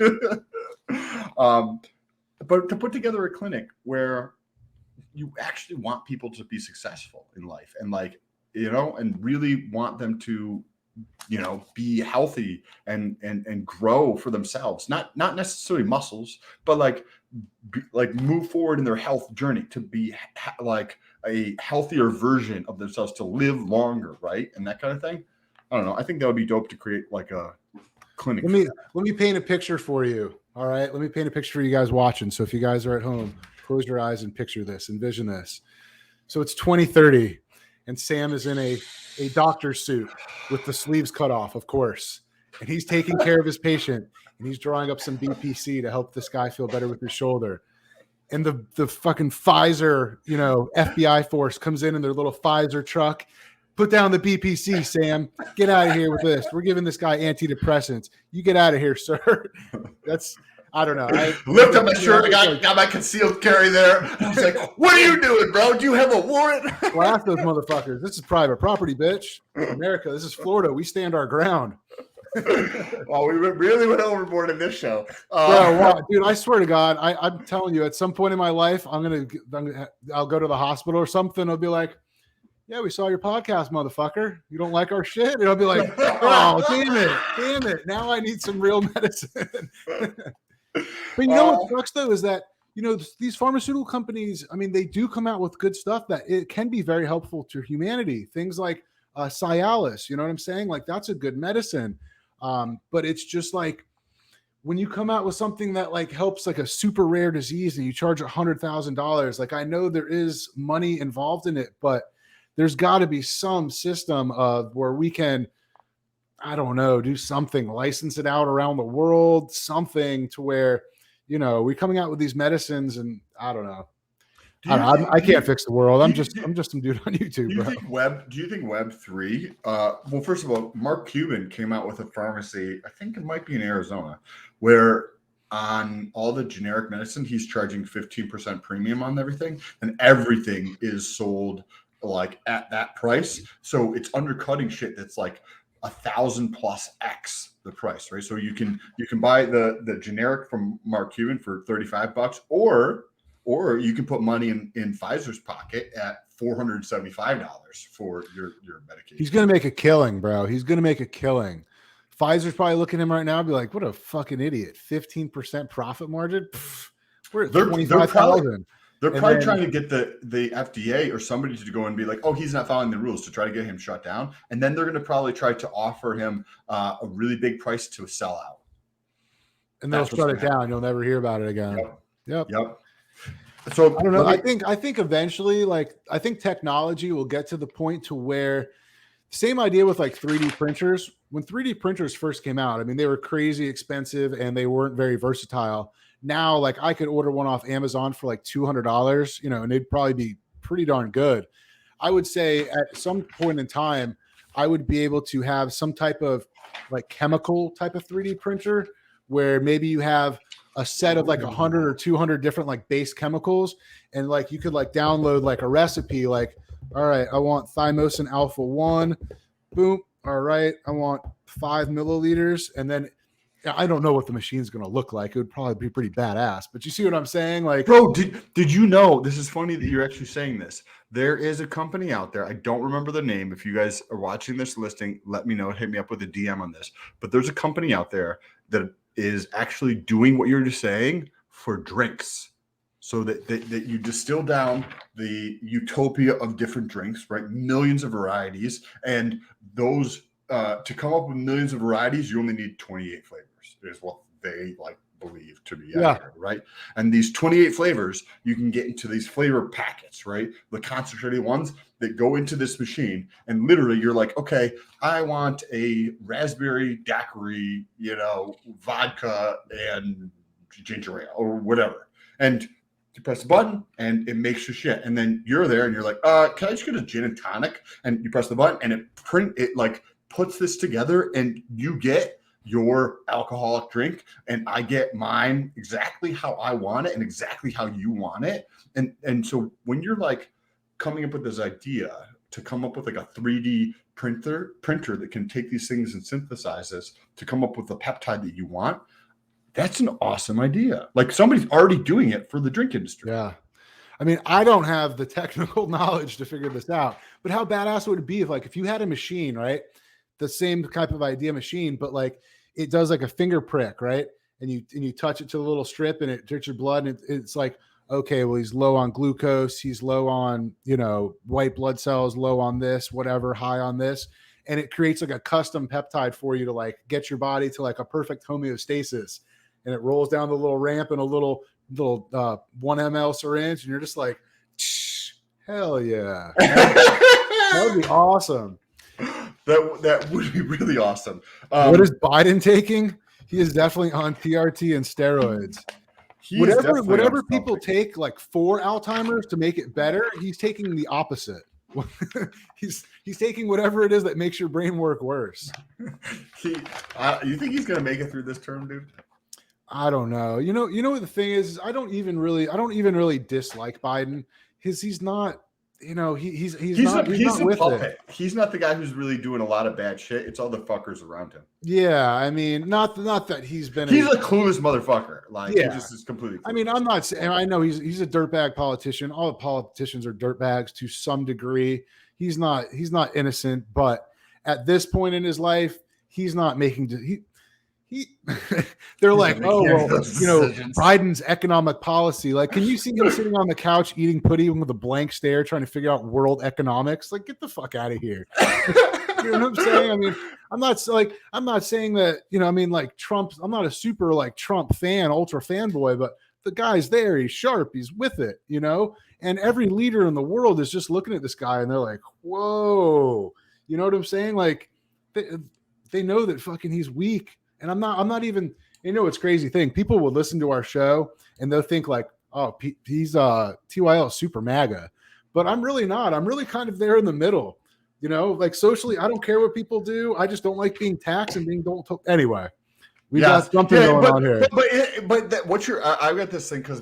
But to put together a clinic where you actually want people to be successful in life and like, you know, and really want them to, you know, be healthy and grow for themselves, not necessarily muscles, but like move forward in their health journey to be like a healthier version of themselves, to live longer, right? And that kind of thing. I don't know. I think that would be dope to create like a clinic. Let me paint a picture for you. All right. Let me paint a picture for you guys watching. So if you guys are at home, close your eyes and picture this, envision this. So it's 2030 and Sam is in a doctor's suit with the sleeves cut off, of course. And he's taking care of his patient and he's drawing up some BPC to help this guy feel better with his shoulder. And the fucking Pfizer, you know, FBI force comes in their little Pfizer truck. Put down the BPC, Sam. Get out of here with this. We're giving this guy antidepressants. You get out of here, sir. That's, I don't know. I lift up my shirt. I got my concealed carry there. I was like, what are you doing, bro? Do you have a warrant? Well, ask those motherfuckers. This is private property, bitch. America, this is Florida. We stand our ground. Well, we really went overboard in this show. Dude, I swear to God, I'm telling you, at some point in my life, I'll go to the hospital or something. I'll be like, yeah, we saw your podcast, motherfucker. You don't like our shit? And I'll be like, oh, damn it. Now I need some real medicine. But you know what sucks, though, is that, you know, these pharmaceutical companies, I mean, they do come out with good stuff that it can be very helpful to humanity. Things like Cialis, you know what I'm saying? Like, that's a good medicine. But it's just like, when you come out with something that like helps like a super rare disease and you charge $100,000, like I know there is money involved in it, but there's got to be some system of where we can, I don't know, do something, license it out around the world, something to where, you know, we're coming out with these medicines and I don't know. I can't fix the world. I'm just some dude on YouTube. Do you think Web3? Well, first of all, Mark Cuban came out with a pharmacy, I think it might be in Arizona, where on all the generic medicine, he's charging 15% premium on everything, and everything is sold like at that price. So it's undercutting shit that's like 1,000+X the price, right? So you can buy the generic from Mark Cuban for $35, or you can put money in Pfizer's pocket at $475 for your medication. He's going to make a killing, bro. He's going to make a killing. Pfizer's probably looking at him right now and be like, what a fucking idiot. 15% profit margin. Pfft, we're at 25,000. They're probably trying to get the FDA or somebody to go and be like, oh, he's not following the rules, to try to get him shut down. And then they're going to probably try to offer him a really big price to sell out. And they'll shut it down. You'll never hear about it again. Yep. So I don't know. I think eventually, like, I think technology will get to the point to where same idea with like 3D printers. When 3D printers first came out, I mean, they were crazy expensive and they weren't very versatile. Now, like, I could order one off Amazon for like $200, and it'd probably be pretty darn good. I would say at some point in time, I would be able to have some type of like chemical type of 3D printer where maybe you have a set of like 100 or 200 different like base chemicals, and like you could like download like a recipe, like, all right, I want thymosin alpha 1, boom. All right, I want 5 milliliters, and then I don't know what the machine's going to look like. It would probably be pretty badass, but you see what I'm saying? Like, bro, did you know, this is funny that you're actually saying this. There is a company out there. I don't remember the name. If you guys are watching this listing, let me know. Hit me up with a DM on this. But there's a company out there that is actually doing what you're just saying for drinks. So that you distill down the utopia of different drinks, right? Millions of varieties. And those, to come up with millions of varieties, you only need 28 flavors, is what they like believe to be accurate, right? And these 28 flavors, you can get into these flavor packets, right? The concentrated ones that go into this machine. And literally you're like, okay, I want a raspberry daiquiri, vodka and ginger ale or whatever. And you press the button and it makes your shit. And then you're there and you're like, can I just get a gin and tonic? And you press the button and it like puts this together, and you get your alcoholic drink, and I get mine exactly how I want it and exactly how you want it. And so when you're like coming up with this idea to come up with like a 3D printer that can take these things and synthesize this to come up with the peptide that you want, that's an awesome idea. Like, somebody's already doing it for the drink industry. Yeah. I mean, I don't have the technical knowledge to figure this out, but how badass would it be if you had a machine, right? The same type of idea machine, but like it does like a finger prick, right? And you touch it to the little strip and it drinks your blood, and it's like, okay, well, he's low on glucose, he's low on, white blood cells, low on this, whatever, high on this. And it creates like a custom peptide for you to like get your body to like a perfect homeostasis. And it rolls down the little ramp in a little 1 ml syringe, and you're just like, hell yeah. That would be awesome. That would be really awesome. What is Biden taking? He is definitely on TRT and steroids. Whatever people take like for Alzheimer's to make it better, he's taking the opposite. he's taking whatever it is that makes your brain work worse. You think he's gonna make it through this term, dude? I don't know. You know what the thing is I don't even really dislike Biden. He's not. He's not with puppet. It. He's not the guy who's really doing a lot of bad shit. It's all the fuckers around him. Yeah, I mean, not that he's a clueless motherfucker. Like, he just is completely clueless. I mean, I'm not saying, I know he's a dirtbag politician. All the politicians are dirtbags to some degree. He's not innocent, but at this point in his life, he's not making they're like, oh, well, Biden's economic policy. Like, can you see him sitting on the couch eating pudding with a blank stare, trying to figure out world economics? Like, get the fuck out of here. You know what I'm saying? I mean, I'm not saying that, like Trump, I'm not a super like Trump fan, ultra fanboy, but the guy's there. He's sharp. He's with it, and every leader in the world is just looking at this guy and they're like, whoa, you know what I'm saying? Like, they know that fucking he's weak. And I'm not even, it's crazy thing. People will listen to our show and they'll think like, oh, he's TYL super MAGA, but I'm really not. I'm really kind of there in the middle, like socially, I don't care what people do. I just don't like being taxed and being anyway. We got something going on here. I've got this thing because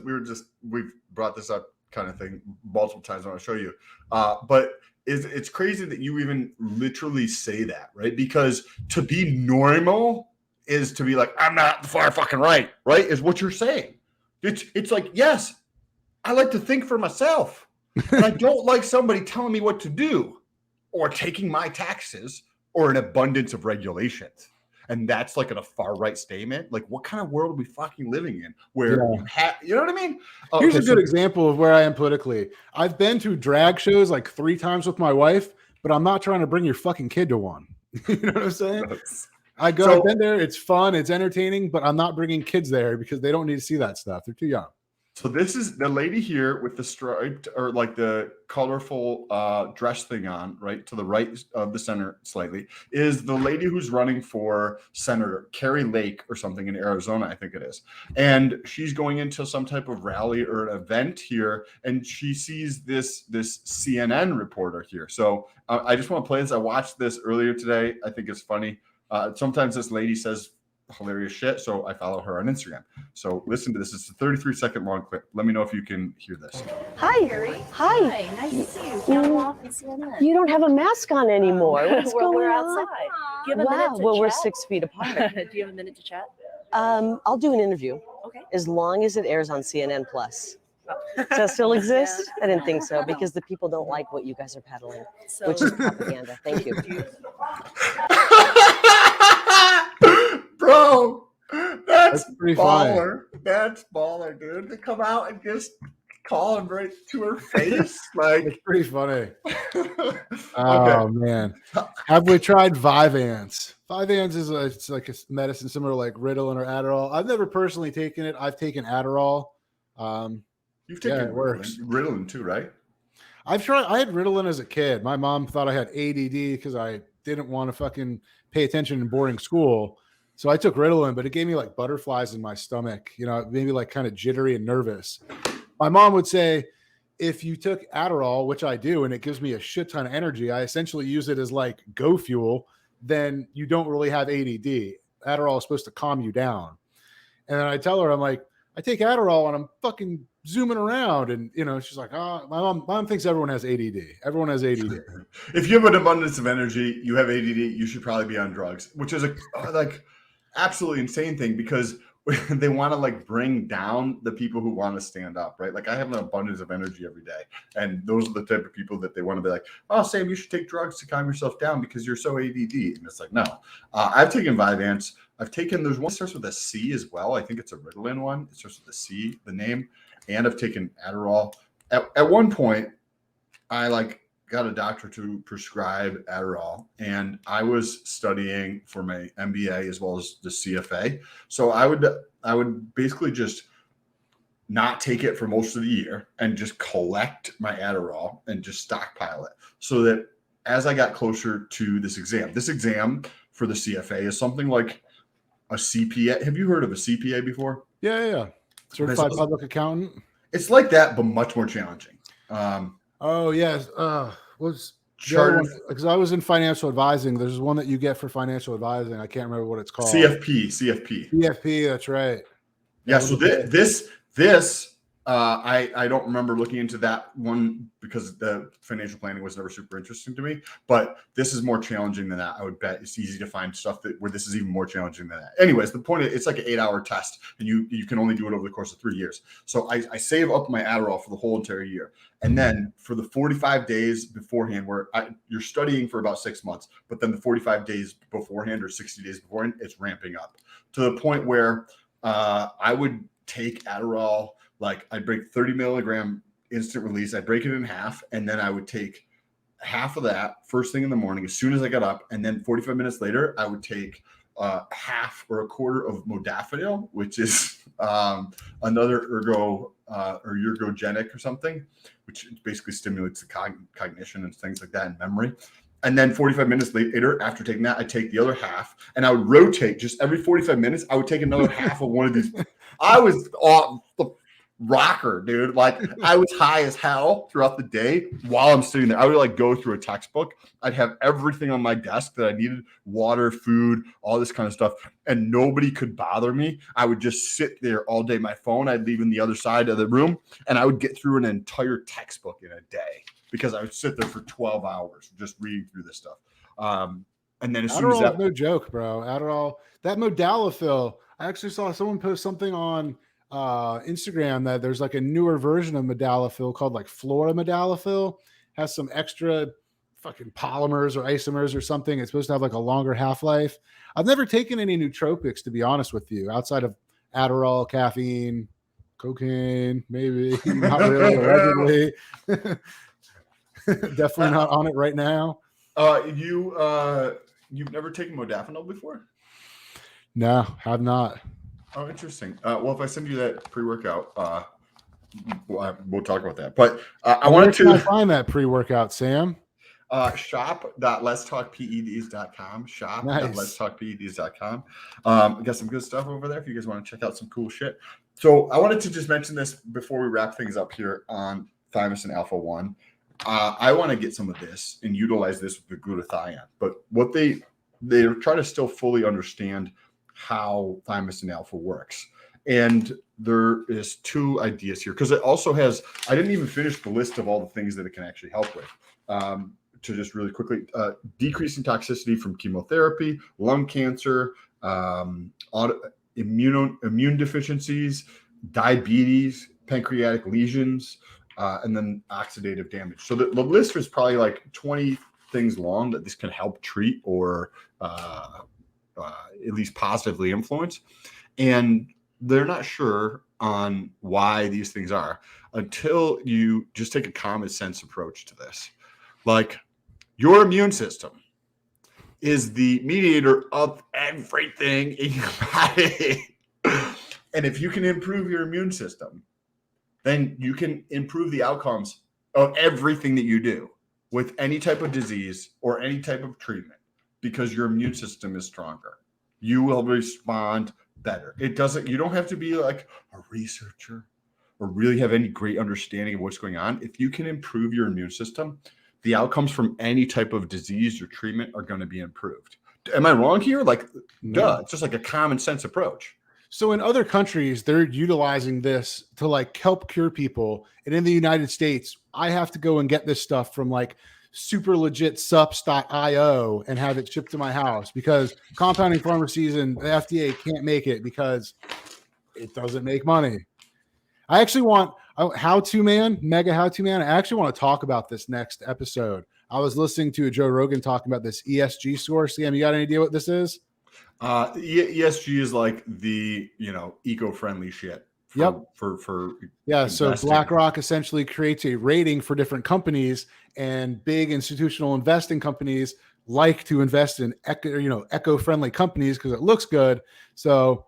we've brought this up kind of thing multiple times. I want to show you, but it's crazy that you even literally say that, right? Because to be normal is to be like, I'm not far fucking right, is what you're saying. It's like, yes, I like to think for myself. And I don't like somebody telling me what to do or taking my taxes or an abundance of regulations. and that's like a far right statement. Like, what kind of world are we fucking living in where you know what I mean? Here's a good example of where I am politically. I've been to drag shows like 3 times with my wife, but I'm not trying to bring your fucking kid to one. You know what I'm saying? I've been there. It's fun. It's entertaining, but I'm not bringing kids there because they don't need to see that stuff. They're too young. So this is the lady here with the striped or like the colorful dress thing on, right to the right of the center slightly, is the lady who's running for senator, Carrie Lake or something in Arizona, I think it is. And she's going into some type of rally or an event here, and she sees this CNN reporter here. So I just want to play this. I watched this earlier today. I think it's funny. Sometimes this lady says hilarious shit, so I follow her on Instagram. So listen to this. It's a 33-second long clip. Let me know if you can hear this. Hi. Harry. Hi. Nice to see you. Count off and CNN. You don't have a mask on anymore. What's going we're on? outside. Do you have a minute to Well, chat? we're 6 feet apart. Do you have a minute to chat? I'll do an interview. Okay. As long as it airs on CNN Plus. Does that still exist? I didn't think so, because the people don't like what you guys are peddling, which is propaganda. Thank you. Bro, that's pretty baller. Funny. That's baller, dude. To come out and just call him right to her face. Like, it's pretty funny. Oh, man. Have we tried Vyvanse? Vyvanse is it's like a medicine similar to like Ritalin or Adderall. I've never personally taken it. I've taken Adderall. You've taken it works. Ritalin too, right? I've tried. I had Ritalin as a kid. My mom thought I had ADD because I didn't want to fucking pay attention in boring school. So I took Ritalin, but it gave me like butterflies in my stomach. You know, it made me like kind of jittery and nervous. My mom would say, if you took Adderall, which I do, and it gives me a shit ton of energy, I essentially use it as like go fuel, then you don't really have ADD. Adderall is supposed to calm you down. And then I tell her, I'm like, I take Adderall and I'm fucking zooming around. And, you know, she's like, oh, my mom thinks everyone has ADD. Everyone has ADD. If you have an abundance of energy, you have ADD, you should probably be on drugs, which is a like absolutely insane thing because they want to like bring down the people who want to stand up, right? Like I have an abundance of energy every day. And those are the type of people that they want to be like, oh, Sam, you should take drugs to calm yourself down because you're so ADD. And it's like, no, I've taken Vyvanse. There's one that starts with a C as well. I think it's a Ritalin one. It starts with a C, the name. And I've taken Adderall. At one point, I like got a doctor to prescribe Adderall, and I was studying for my MBA as well as the CFA. So I would basically just not take it for most of the year and just collect my Adderall and just stockpile it so that as I got closer to this exam for the CFA is something like a CPA. Have you heard of a CPA before? Yeah. Certified public accountant. It's like that, but much more challenging. Oh yes. Was because I was in financial advising. There's one that you get for financial advising. I can't remember what it's called. CFP. That's right. Yeah. So this I don't remember looking into that one because the financial planning was never super interesting to me. But this is more challenging than that. I would bet it's easy to find stuff where this is even more challenging than that. Anyways, the point is it's like an 8-hour test, and you can only do it over the course of 3 years. So I save up my Adderall for the whole entire year, and then for the 45 days beforehand, where you're studying for about 6 months, but then the 45 days beforehand or 60 days beforehand, it's ramping up to the point where I would take Adderall. Like I'd break 30 milligram instant release. I'd break it in half, and then I would take half of that first thing in the morning as soon as I got up. And then 45 minutes later, I would take half or a quarter of modafinil, which is another ergogenic or something, which basically stimulates the cognition and things like that and memory. And then 45 minutes later, after taking that, I'd take the other half, and I would rotate just every 45 minutes. I would take another half of one of these. I was the rocker, dude. Like I was high as hell throughout the day while I'm sitting there. I would like go through a textbook. I'd have everything on my desk that I needed, water, food, all this kind of stuff, and nobody could bother me. I would just sit there all day. My phone, I'd leave in the other side of the room, and I would get through an entire textbook in a day because I would sit there for 12 hours just reading through this stuff. And then as soon as no joke, bro. Adderall, that Modafinil. I actually saw someone post something on Instagram that there's like a newer version of Modafinil called like Floramodalafil, has some extra fucking polymers or isomers or something. It's supposed to have like a longer half-life. I've never taken any nootropics, to be honest with you, outside of Adderall, caffeine, cocaine, maybe. Not really, allegedly. Definitely not on it right now. You've never taken modafinil before? No, have not. Oh, interesting. Well, if I send you that pre-workout, we'll talk about that. But I wanted Where can I to find that pre-workout, Sam? shop.letstalkpeds.com. Nice. Shop.letstalkpeds.com. Got some good stuff over there if you guys want to check out some cool shit. So I wanted to just mention this before we wrap things up here on thymosin alpha 1. I want to get some of this and utilize this with the glutathione. But what they try to still fully understand how thymosin alpha works. And there is 2 ideas here because it also has, I didn't even finish the list of all the things that it can actually help with. To just really quickly, decreasing toxicity from chemotherapy, lung cancer, immune deficiencies, diabetes, pancreatic lesions, and then oxidative damage. So the list is probably like 20 things long that this can help treat or at least positively influence. And they're not sure on why these things are until you just take a common sense approach to this. Like, your immune system is the mediator of everything in your body. And if you can improve your immune system, then you can improve the outcomes of everything that you do with any type of disease or any type of treatment because your immune system is stronger. You will respond better. You don't have to be like a researcher or really have any great understanding of what's going on. If you can improve your immune system, the outcomes from any type of disease or treatment are going to be improved. Am I wrong here? Like, duh, it's just like a common sense approach. So in other countries, they're utilizing this to like help cure people. And in the United States, I have to go and get this stuff from like super legit sups.io and have it shipped to my house because compounding pharmacies and the FDA can't make it because it doesn't make money. I actually want mega how-to man. I actually want to talk about this next episode. I was listening to a Joe Rogan talking about this ESG score. Sam, you got any idea what this is? ESG is like the, eco-friendly shit. For so BlackRock essentially creates a rating for different companies, and big institutional investing companies like to invest in eco-friendly companies because it looks good. So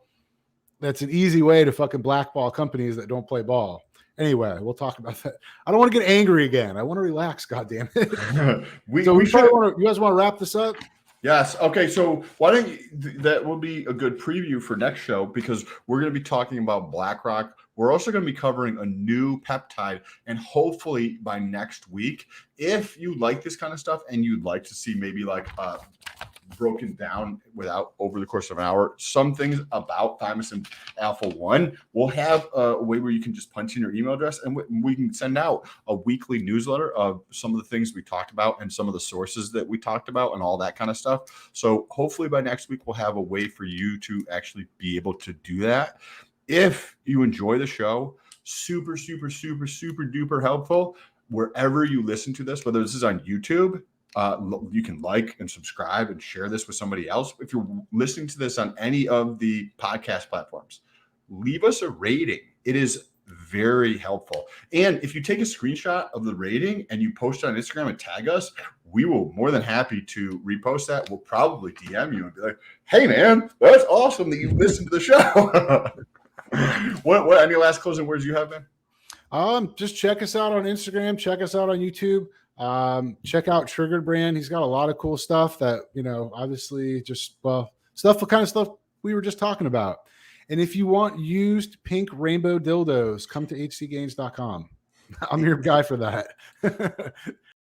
that's an easy way to fucking blackball companies that don't play ball. Anyway, we'll talk about that. I don't want to get angry again. I want to relax. God damn it. You guys want to wrap this up? Yes. Okay. So why don't that will be a good preview for next show because we're going to be talking about BlackRock. We're also going to be covering a new peptide, and hopefully by next week, if you like this kind of stuff and you'd like to see maybe like broken down over the course of an hour, some things about thymosin alpha 1, we'll have a way where you can just punch in your email address and we can send out a weekly newsletter of some of the things we talked about and some of the sources that we talked about and all that kind of stuff. So hopefully by next week, we'll have a way for you to actually be able to do that. If you enjoy the show, super, super, super, super duper helpful. Wherever you listen to this, whether this is on YouTube, you can like and subscribe and share this with somebody else. If you're listening to this on any of the podcast platforms, leave us a rating. It is very helpful. And if you take a screenshot of the rating and you post it on Instagram and tag us, we will more than happy to repost that. We'll probably DM you and be like, hey man, that's awesome that you listened to the show. What any last closing words you have, man? Just check us out on Instagram, check us out on YouTube. Check out Triggered Brand. He's got a lot of cool stuff that, obviously the kind of stuff we were just talking about. And if you want used pink rainbow dildos, come to hcgains.com. I'm your guy for that.